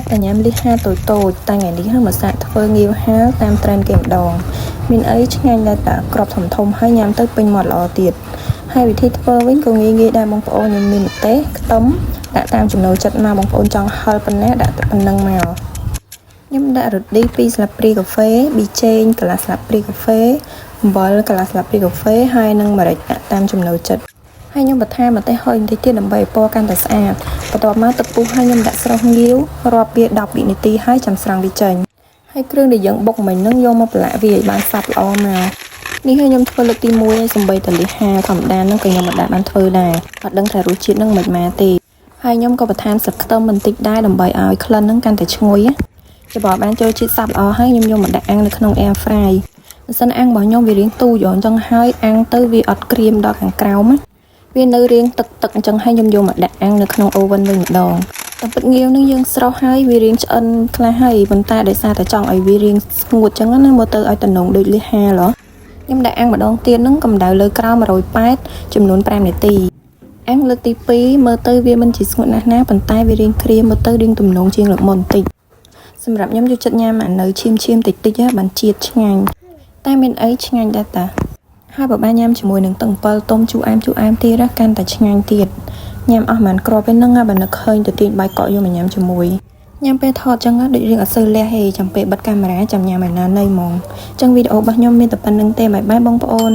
บแต่ញ៉ាំលីហាតូចៗតែថ្ងៃនេះមកសាកធ្វើងាវហាលតាមtrendគេម្ដងមានអីឆ្ងាញ់ដែរតាក្របធំៗហើយញ៉ាំទៅពេញមាត់ល្អទៀតហើយវិធីធ្វើវិញក៏ងាយៗដែរបងប្អូនខ្ញុំមានម្ទេសខ្ទឹមដាក់តាមចំណូលចិត្តណាបងប្អូនចង់ហឹរប៉ុណ្ណាដាក់តែប៉ុណ្ណឹងមកខ្ញុំដាក់រ៉ូឌី2ស្លាបព្រាកាហ្វេប៊ីចេងកន្លះស្លាបព្រាកាហ្វេអំបិលកន្លះស្លាបព្រាកាហ្វេហើយនិងម្រេចដាក់តាមចំណូលចិត្តហើយខ្ញុំបន្ថែមម្ទេសហុយបន្តិចទៀតដើម្បីឲ្យពណ៌កាន់តែស្អាតបន្ទាប់មកទឹកពុះហើយខ្ញុំដាក់ស្រុះងាវរាប់វា10វិនាទីហើយចាំស្រង់វាចេញហើយគ្រឿងដែលយើងបុកមិញហ្នឹងយកមកប្រឡាក់វាឲ្យបានសព្វល្អមកនេះហើយខ្ញុំធ្វើលើកទី1ហើយសំបីតលីហាធម្មតាហ្នឹងក៏ខ្ញុំមិនបានធ្វើដែរអត់ដឹងថារសជាតិហ្នឹងមិនម៉ាទេហើយខ្ញុំក៏បន្ថែមស្លឹកខ្ទឹមបន្តិចដែរដើម្បីឲ្យក្លិនហ្នឹងកាន់តែឈ្ងុយច្របល់បានចូលជាតិសព្វល្អហើយខ្ញុំយកមកដាក់អាំងនៅក្នុង air fry បើសិនអាំងរបស់ខ្ញុំវារាងទូចអញ្ចឹងហើយអាំងទៅវាអត់ក្រៀមដល់ខាងក្រោមវានៅរាងទឹកអញ្ចឹងហើយខ្ញុំយកមកដាក់អាំងនៅក្នុង oven វិញម្ដងតែពិតងាវនឹងយើងស្រោះហើយវារាងឆ្អិនខ្លះហើយប៉ុន្តែដោយសារតែចង់ឲ្យវារាងស្ងួតអញ្ចឹងណាមើលទៅឲ្យតំណងដូចលីហាឡខ្ញុំដាក់អាំងម្ដងទៀតហ្នឹងកម្ដៅលើក្រោម180ចំនួន5នាទីអាំងលើកទី2មើលទៅវាមិនជាស្ងួតណាស់ណាប៉ុន្តែវារាងក្រៀមមើលទៅរាងទំនងជាងលើកមុនបន្តិចសម្រាប់ខ្ញុំយកចិត្តញ៉ាំអានៅឈាមតិចបានជាតិឆ្ងាញ់តែមានអីឆ្ងាញ់ដែរតាហើយបើបានញ៉ាំជាមួយនឹងទឹកអំពិលទុំជូរអែមទៀតកាន់តែឆ្ងាញ់ទៀតញ៉ាំអស់មិនគ្រាប់ទេហ្នឹងបើនឹកឃើញទៅទាញបាយកក់យកមកញ៉ាំជាមួយញ៉ាំពេលថតចឹងដូចរឿងអត់សូវលះទេចាំពេលបិទកាមេរ៉ាចាំញ៉ាំឲ្យណានៃហ្មងចឹងវីដេអូរបស់ខ្ញុំមានតែប៉ុណ្្នឹងទេបាយបាយបងប្អូន